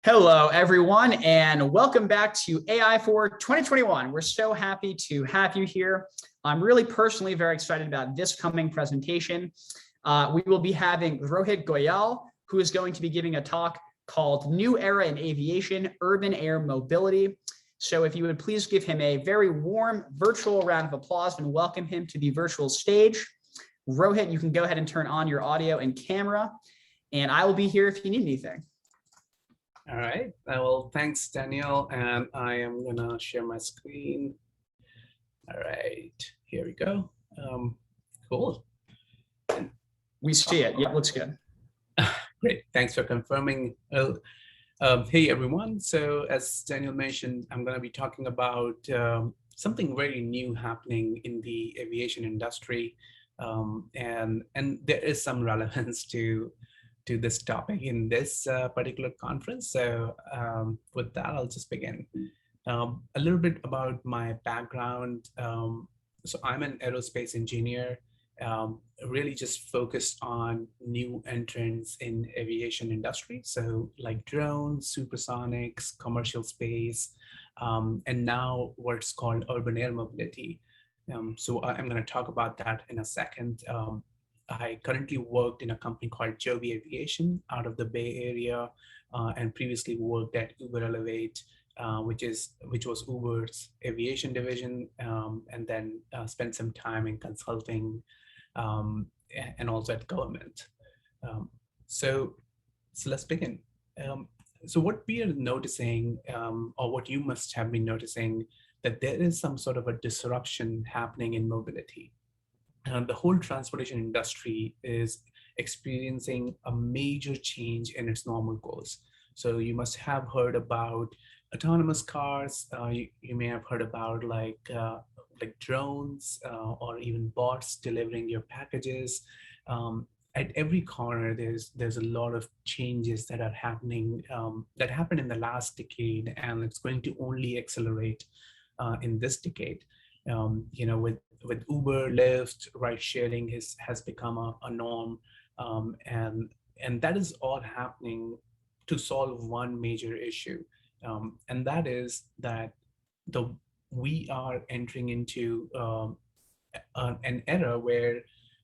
Hello, everyone, and welcome back to AI for 2021. We're so happy to have you here. I'm really personally very excited about this coming presentation. We will be having Rohit Goyal, who is going to be giving a talk called New Era in Aviation, Urban Air Mobility. So if you would please give him a very warm virtual round of applause and welcome him to the virtual stage. Rohit, you can go ahead and turn on your audio and camera, and I will be here if you need anything. All right, well, thanks, Daniel, and I am gonna share my screen. All right, here we go. Cool. We see it. Yep, looks good. Great, thanks for confirming. Hey, everyone. So as Daniel mentioned, I'm gonna be talking about something very new happening in the aviation industry, and there is some relevance to this topic in this particular conference. So with that, I'll just begin. A little bit about my background. So I'm an aerospace engineer, really just focused on new entrants in aviation industry. So like drones, supersonics, commercial space, and now what's called urban air mobility. So I'm going to talk about that in a second. I currently worked in a company called Aviation out of the Bay Area, and previously worked at Elevate, which was Uber's aviation division, and then spent some time in consulting, and also at government. So let's begin. So what we are noticing, or what you must have been noticing, that there is some sort of a disruption happening in mobility. The whole transportation industry is experiencing a major change in its normal goals. So you must have heard about autonomous cars. You may have heard about like drones, or even bots delivering your packages. At every corner, there's a lot of changes that are happening, that happened in the last decade, and it's going to only accelerate in this decade. With Uber, Lyft, ride sharing has become a norm, and that is all happening to solve one major issue, and that is that we are entering into an era where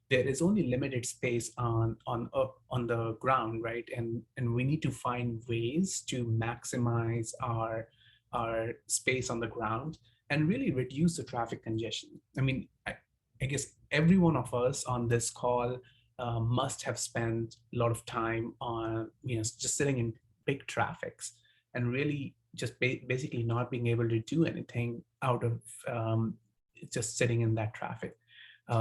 there is only limited space on the ground, right? And we need to find ways to maximize our space on the ground and really reduce the traffic congestion. I mean, I guess every one of us on this call must have spent a lot of time on, just sitting in big traffics and really just basically not being able to do anything out of just sitting in that traffic.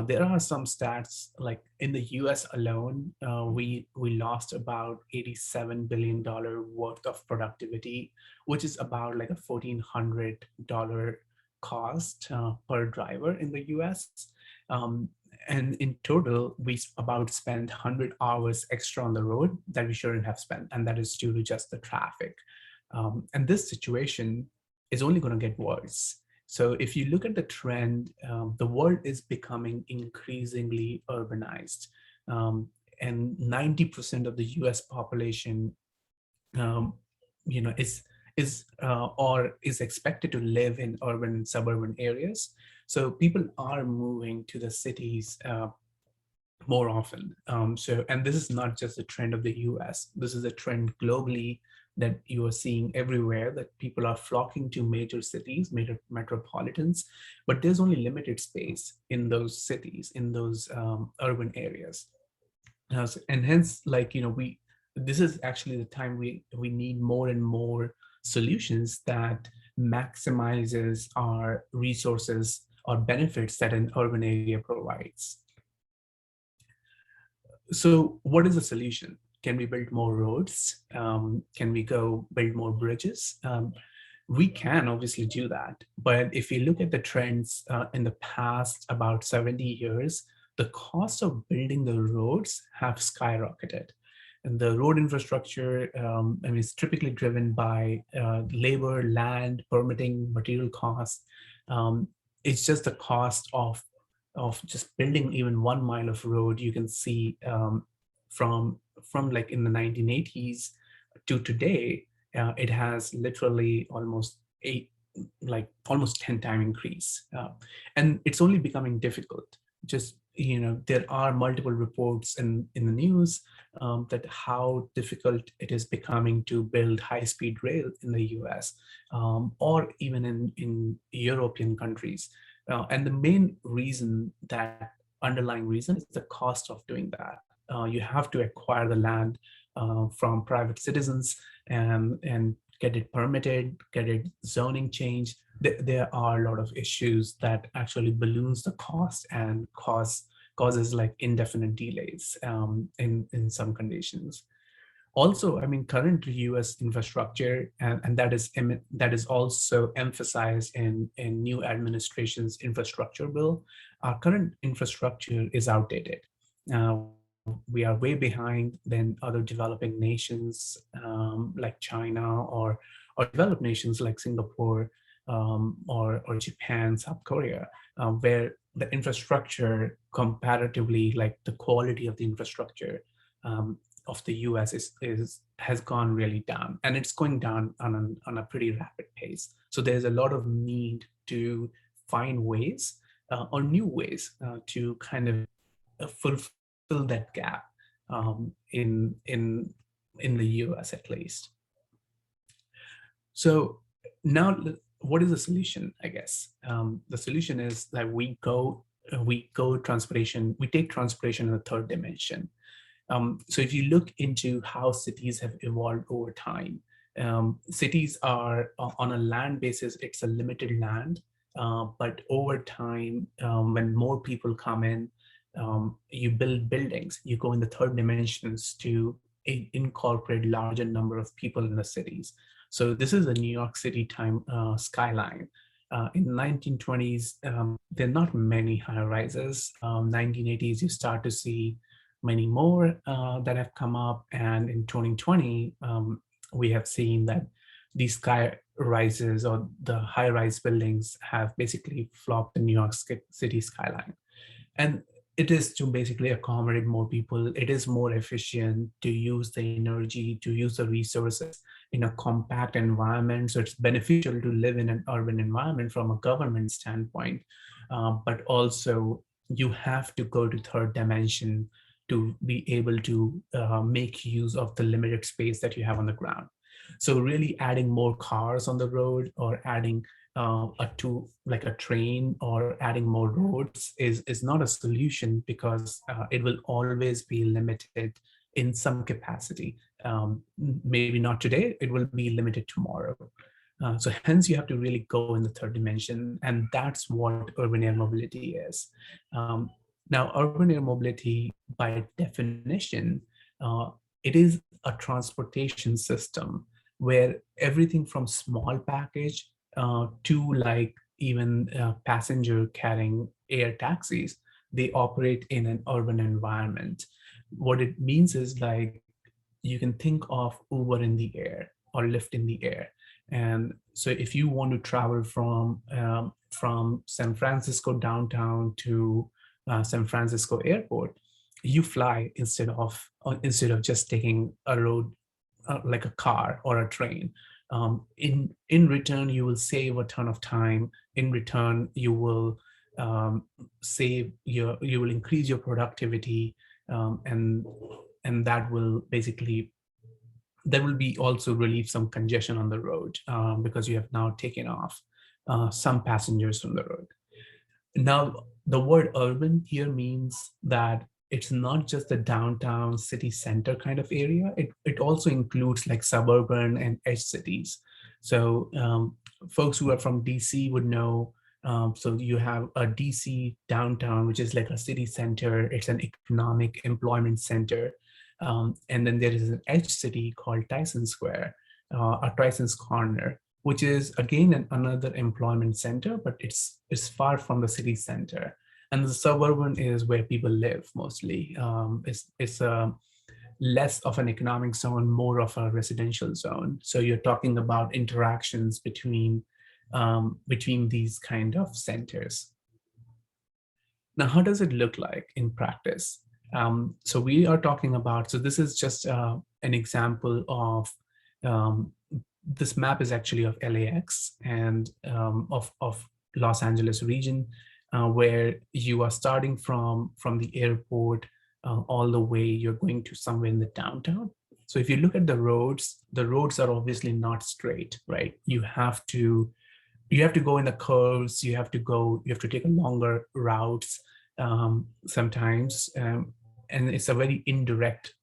There are some stats, like in the US alone, we lost about $87 billion worth of productivity, which is about like a $1,400 cost per driver in the US. And in total, we about spent 100 hours extra on the road that we shouldn't have spent, and that is due to just the traffic. And this situation is only going to get worse. So if you look at the trend, the world is becoming increasingly urbanized, and 90% of the US population, is expected to live in urban and suburban areas. So people are moving to the cities more often. And this is not just a trend of the US. This is a trend globally that you are seeing everywhere, that people are flocking to major cities, major metropolitans, but there's only limited space in those cities, in those urban areas. And hence, this is actually the time we need more and more solutions that maximizes our resources or benefits that an urban area provides. So what is the solution? Can we build more roads? Can we go build more bridges? We can obviously do that. But if you look at the trends in the past about 70 years, the cost of building the roads have skyrocketed. And the road infrastructure, is typically driven by labor, land, permitting, material costs. It's just the cost of just building even 1 mile of road. You can see from like in the 1980s to today, it has literally almost 10 time increase. And it's only becoming difficult. Just, there are multiple reports in the news that how difficult it is becoming to build high-speed rail in the US, or even in European countries. And the main reason, that underlying reason, is the cost of doing that. You have to acquire the land from private citizens and get it permitted, get it zoning changed. There are a lot of issues that actually balloons the cost and causes like indefinite delays in some conditions. Also, I mean, current US infrastructure, and that is also emphasized in new administration's infrastructure bill. Our current infrastructure is outdated. We are way behind than other developing nations like China, or developed nations like Singapore, or Japan, South Korea, where the infrastructure comparatively, like the quality of the infrastructure of the US has gone really down, and it's going down on a pretty rapid pace. So there's a lot of need to find ways or new ways to kind of fulfill that gap in the US at least. So now, what is the solution? I guess the solution is that we take transportation in the third dimension. So if you look into how cities have evolved over time, cities are on a land basis, it's a limited land, but over time, when more people come in, you build buildings, you go in the third dimensions to incorporate larger number of people in the cities. So this is a New York City time skyline. In the 1920s, there are not many high rises. 1980s, you start to see many more that have come up. And in 2020, we have seen that these sky rises or the high rise buildings have basically flopped the New York City skyline. And it is to basically accommodate more people. It is more efficient to use the energy, to use the resources in a compact environment. So it's beneficial to live in an urban environment from a government standpoint. But also you have to go to third dimension to be able to make use of the limited space that you have on the ground. So really adding more cars on the road, or adding like a train, or adding more roads is not a solution, because it will always be limited in some capacity. Maybe not today, it will be limited tomorrow. So hence you have to really go in the third dimension, and that's what urban air mobility is. Now, urban air mobility, by definition, it is a transportation system where everything from small package to like even passenger carrying air taxis, they operate in an urban environment. What it means is, like, you can think of Uber in the air or Lyft in the air. And so if you want to travel from San Francisco downtown to San Francisco airport, you fly instead of just taking a road like a car or a train. In return, you will save a ton of time. In return, you will you will increase your productivity, and that will basically, there will be also relieve some congestion on the road, because you have now taken off some passengers from the road. Now, the word urban here means that it's not just the downtown city center kind of area. It also includes like suburban and edge cities. So folks who are from DC would know, so you have a DC downtown, which is like a city center. It's an economic employment center. And then there is an edge city called Tyson Square, or Tyson's Corner, which is again another employment center, but it's far from the city center. And the suburban is where people live mostly. It's less of an economic zone, more of a residential zone. So you're talking about interactions between these kind of centers. Now, how does it look like in practice? So we are talking about, so this is just an example of this map is actually of LAX and of Los Angeles region, where you are starting from the airport all the way, you're going to somewhere in the downtown. So if you look at the roads are obviously not straight, right? You have to go in the curves, you have to take a longer routes sometimes, and it's a very indirect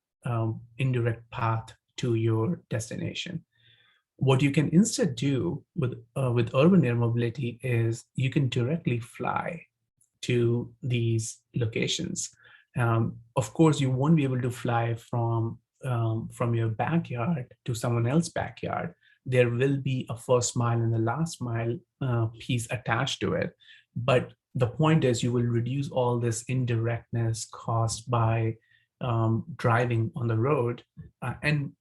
path to your destination. What you can instead do with urban air mobility is you can directly fly to these locations. Of course, you won't be able to fly from your backyard to someone else's backyard. There will be a first mile and a last mile piece attached to it. But the point is you will reduce all this indirectness caused by driving on the road and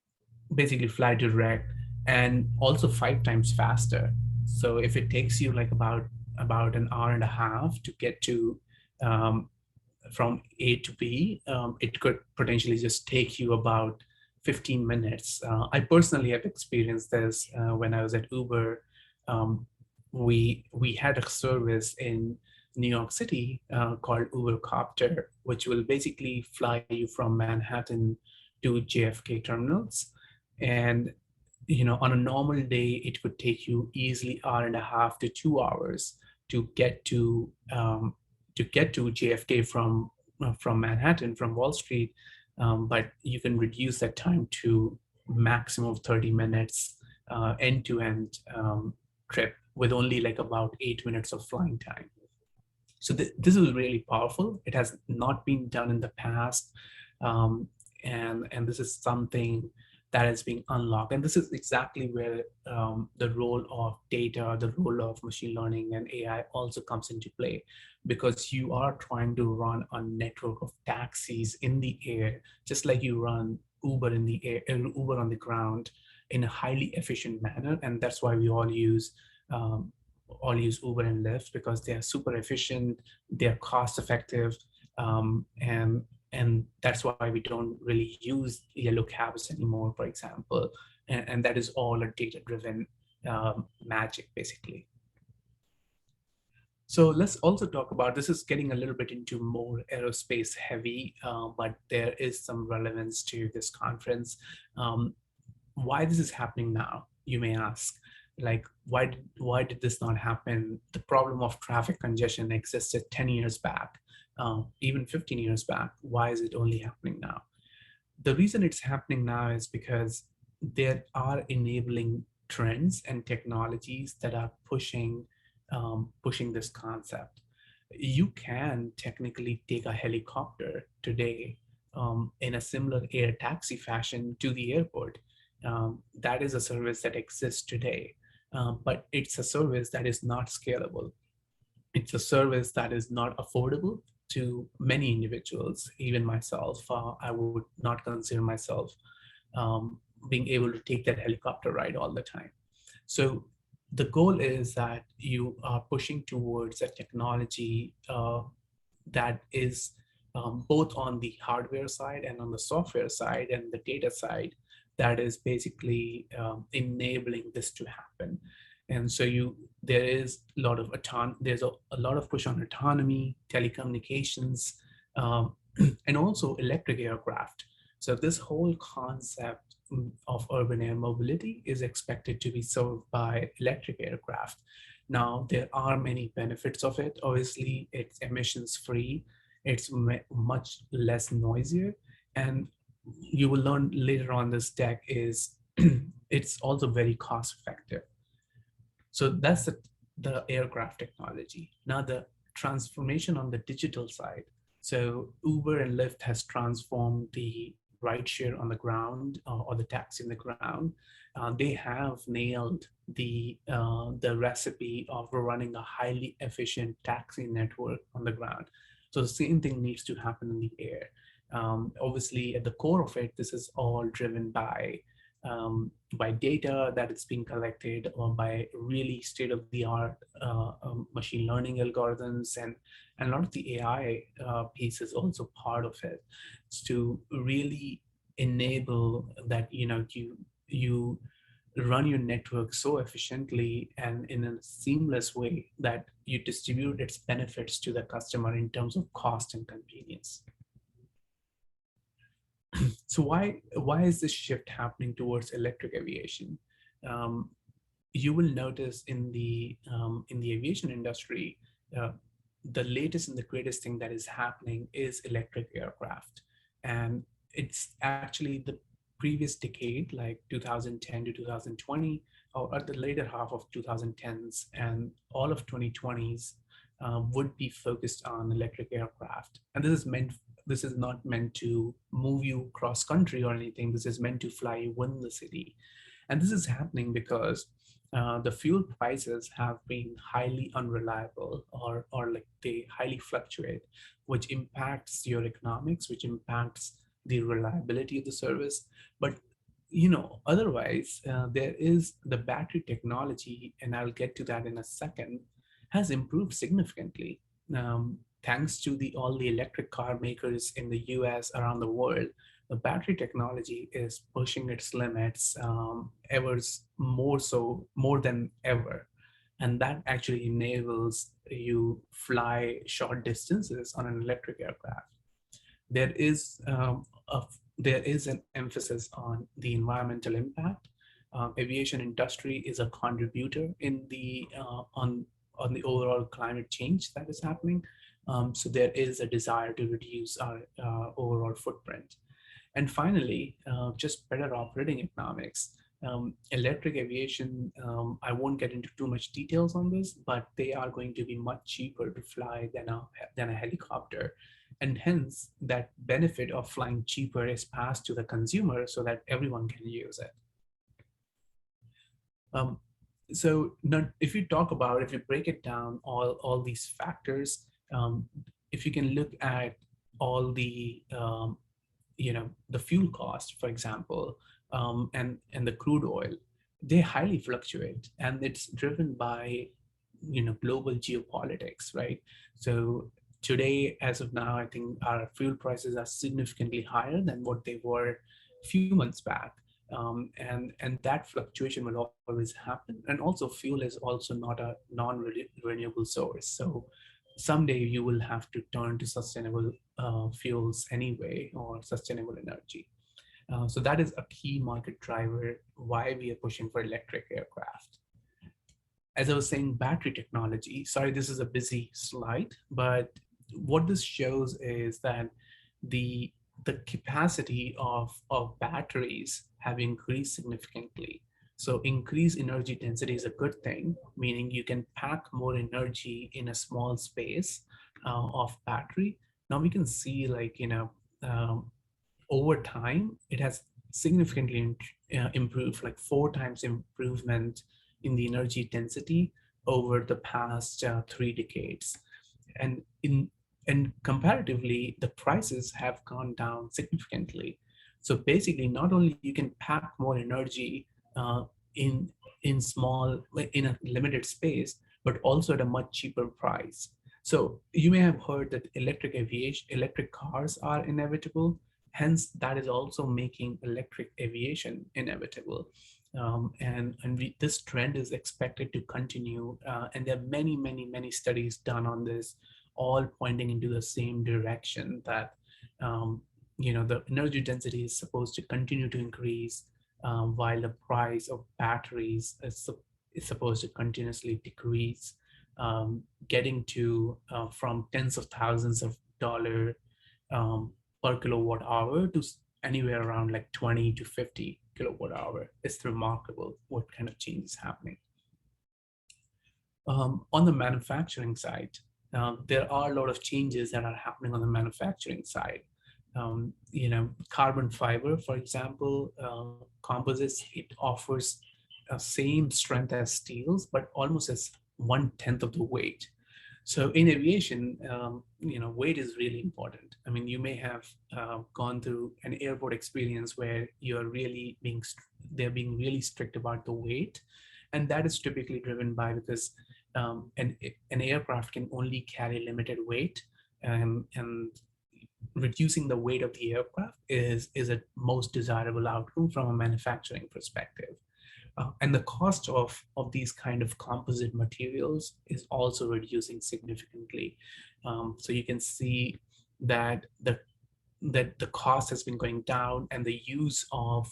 basically fly direct, and also 5 times faster. So if it takes you like about an hour and a half to get to from A to B, it could potentially just take you about 15 minutes. I personally have experienced this when I was at Uber. We had a service in New York City called Uber Copter, which will basically fly you from Manhattan to JFK terminals. And on a normal day, it could take you easily hour and a half to 2 hours to get to JFK from Manhattan, from Wall Street. But you can reduce that time to maximum of 30 minutes end-to-end trip with only like about 8 minutes of flying time. So this is really powerful. It has not been done in the past, and this is something that is being unlocked. And this is exactly where the role of data, the role of machine learning and AI also comes into play, because you are trying to run a network of taxis in the air, just like you run Uber in the air, Uber on the ground, in a highly efficient manner. And that's why we all use Uber and Lyft, because they are super efficient, they're cost effective, and that's why we don't really use yellow cabs anymore, for example. And that is all a data-driven magic, basically. So let's also talk about, this is getting a little bit into more aerospace heavy, but there is some relevance to this conference. Why this is happening now, you may ask. Like, why did this not happen? The problem of traffic congestion existed 10 years back. Even 15 years back. Why is it only happening now? The reason it's happening now is because there are enabling trends and technologies that are pushing this concept. You can technically take a helicopter today in a similar air taxi fashion to the airport. That is a service that exists today, but it's a service that is not scalable. It's a service that is not affordable to many individuals, even myself. I would not consider myself being able to take that helicopter ride all the time. So the goal is that you are pushing towards a technology that is both on the hardware side and on the software side and the data side, that is basically enabling this to happen. And so there is a lot of there's a lot of push on autonomy, telecommunications, and also electric aircraft. So this whole concept of urban air mobility is expected to be served by electric aircraft. Now, there are many benefits of it. Obviously, it's emissions free, it's much less noisier, and you will learn later on this deck is it's also very cost effective. So that's the aircraft technology. Now the transformation on the digital side. So Uber and Lyft has transformed the rideshare on the ground or the taxi on the ground. They have nailed the recipe of running a highly efficient taxi network on the ground. So the same thing needs to happen in the air. Obviously, at the core of it, this is all driven by data that is being collected, or by really state-of-the-art machine learning algorithms, and a lot of the AI piece is also part of it. It's to really enable that you run your network so efficiently and in a seamless way that you distribute its benefits to the customer in terms of cost and convenience. So why is this shift happening towards electric aviation? You will notice in the aviation industry, the latest and the greatest thing that is happening is electric aircraft, and it's actually the previous decade, like 2010 to 2020, or at the later half of 2010s and all of 2020s, would be focused on electric aircraft. And this is not meant to move you cross country or anything. This is meant to fly you within the city. And this is happening because the fuel prices have been highly unreliable, or like they highly fluctuate, which impacts your economics, which impacts the reliability of the service. But otherwise, there is the battery technology, and I'll get to that in a second, has improved significantly. Thanks to all the electric car makers in the US, around the world, the battery technology is pushing its limits more than ever. And that actually enables you fly short distances on an electric aircraft. There is an emphasis on the environmental impact. Aviation industry is a contributor in on the overall climate change that is happening. So there is a desire to reduce our overall footprint. And finally, just better operating economics. Electric aviation, I won't get into too much details on this, but they are going to be much cheaper to fly than a helicopter. And hence, that benefit of flying cheaper is passed to the consumer so that everyone can use it. So if you break it down, all these factors, if you can look at all the the fuel cost, for example, and the crude oil, they highly fluctuate, and it's driven by global geopolitics, right? So today, as of now, I think our fuel prices are significantly higher than what they were a few months back. And that fluctuation will always happen. And also, fuel is also not a non-renewable source. So someday you will have to turn to sustainable fuels anyway, or sustainable energy. So that is a key market driver why we are pushing for electric aircraft. As I was saying, battery technology, sorry, this is a busy slide, but what this shows is that the capacity of batteries have increased significantly. So increased energy density is a good thing, meaning you can pack more energy in a small space of battery. Now we can see, like, over time, it has significantly improved, like 4 times improvement in the energy density over the past 3 decades. And comparatively, the prices have gone down significantly. So basically, not only you can pack more energy in a limited space, but also at a much cheaper price. So you may have heard that electric cars are inevitable. Hence, that is also making electric aviation inevitable. This trend is expected to continue. And there are many studies done on this, all pointing into the same direction, that the energy density is supposed to continue to increase, while the price of batteries is supposed to continuously decrease, getting to from tens of thousands of dollars per kilowatt hour to anywhere around like 20 to 50 kilowatt hour. It's remarkable what kind of change is happening. On the manufacturing side, there are a lot of changes that are happening on the manufacturing side. Carbon fiber, for example, composites, it offers same strength as steels, but almost as 1/10 of the weight. So in aviation, weight is really important. I mean, you may have gone through an airport experience where they're being really strict about the weight, and that is typically driven by because an aircraft can only carry limited weight, and reducing the weight of the aircraft is a most desirable outcome from a manufacturing perspective. And the cost of these kind of composite materials is also reducing significantly. So you can see that the cost has been going down, and the use of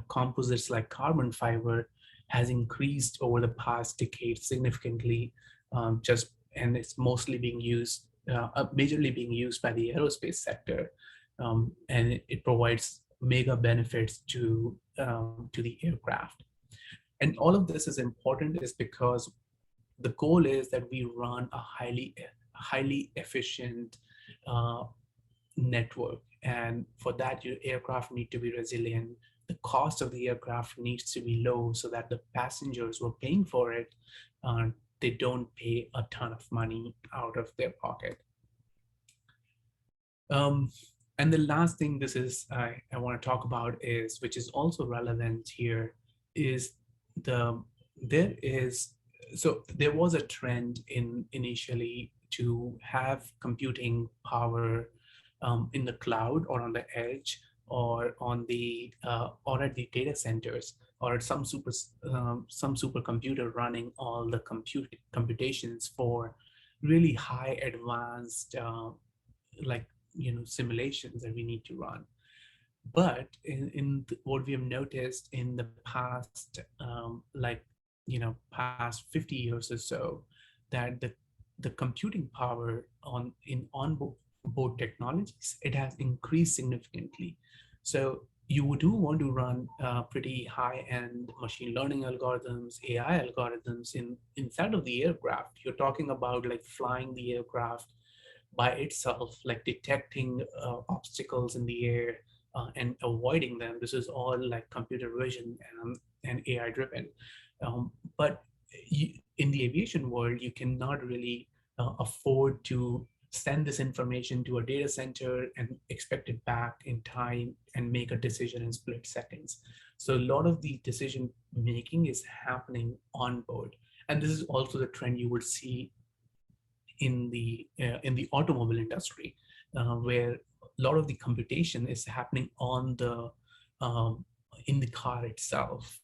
composites like carbon fiber has increased over the past decade significantly. And it's mostly being used, majorly being used by the aerospace sector, and it provides mega benefits to the aircraft. And all of this is important is because the goal is that we run a highly efficient network. And for that, your aircraft need to be resilient. The cost of the aircraft needs to be low so that the passengers who are paying for it, they don't pay a ton of money out of their pocket. And the last thing I want to talk about is, which is also relevant here, is there was a trend initially to have computing power in the cloud or on the edge or on the or at the data centers or at some supercomputer running all the computations for really high advanced simulations that we need to run. But what we have noticed in the past, past 50 years or so, that the computing power onboard technologies, it has increased significantly. So you do want to run pretty high-end machine learning algorithms, AI algorithms inside of the aircraft. You're talking about like flying the aircraft by itself, like detecting obstacles in the air and avoiding them. This is all like computer vision and AI driven. But in the aviation world, you cannot really afford to send this information to a data center and expect it back in time and make a decision in split seconds. So a lot of the decision making is happening on board. And this is also the trend you would see in the automobile industry, where a lot of the computation is happening on in the car itself.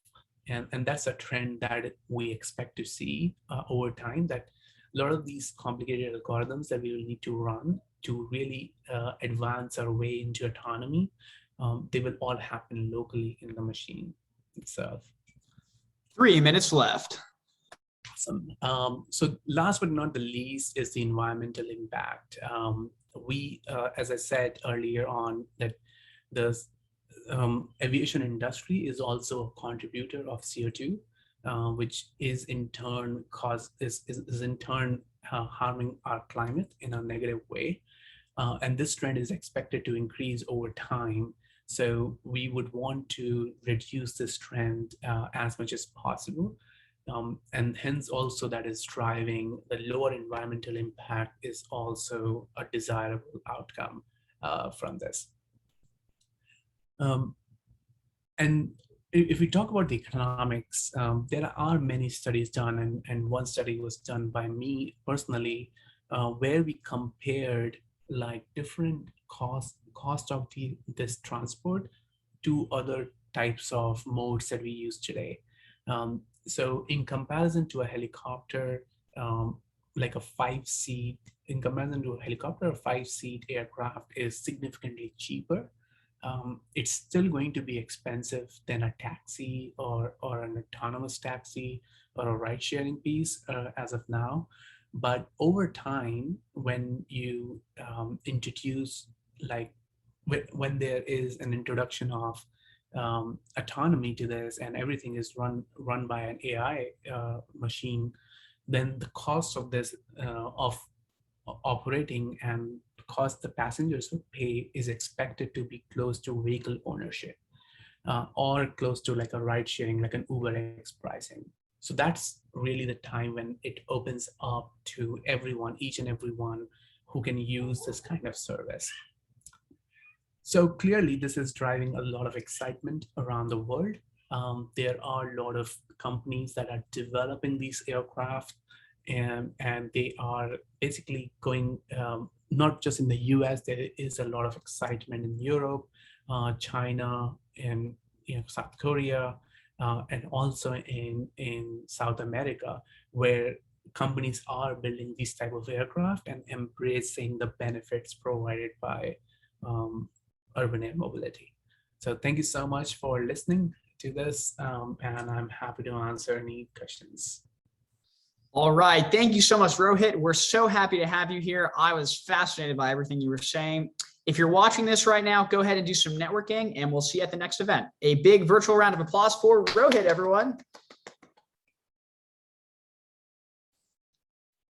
And that's a trend that we expect to see over time, that a lot of these complicated algorithms that we will need to run to really advance our way into autonomy, they will all happen locally in the machine itself. 3 minutes left. Awesome. So last but not the least is the environmental impact. As I said earlier on, that the aviation industry is also a contributor of CO2, which is in turn harming our climate in a negative way. And this trend is expected to increase over time. So we would want to reduce this trend as much as possible. And hence also that is driving the lower environmental impact is also a desirable outcome from this. And if we talk about the economics, there are many studies done, and one study was done by me personally, where we compared like different cost of this transport to other types of modes that we use today. So in comparison to a helicopter, like a 5-seat, in comparison to a helicopter, a 5-seat aircraft is significantly cheaper. It's still going to be expensive than a taxi or an autonomous taxi or a ride-sharing piece as of now. But over time, when you introduce, like when there is an introduction of autonomy to this and everything is run by an AI machine, then the cost of this of operating and cost the passengers would pay is expected to be close to vehicle ownership or close to like a ride sharing, like an UberX pricing. So that's really the time when it opens up to everyone, each and everyone who can use this kind of service. So clearly this is driving a lot of excitement around the world. There are a lot of companies that are developing these aircraft, and they are basically going, not just in the US, there is a lot of excitement in Europe, China, and South Korea. and also in South America, where companies are building these type of aircraft and embracing the benefits provided by urban air mobility. So thank you so much for listening to this, and I'm happy to answer any questions. All right. Thank you so much, Rohit. We're so happy to have you here. I was fascinated by everything you were saying. If you're watching this right now, go ahead and do some networking, and we'll see you at the next event. A big virtual round of applause for Rohit, everyone.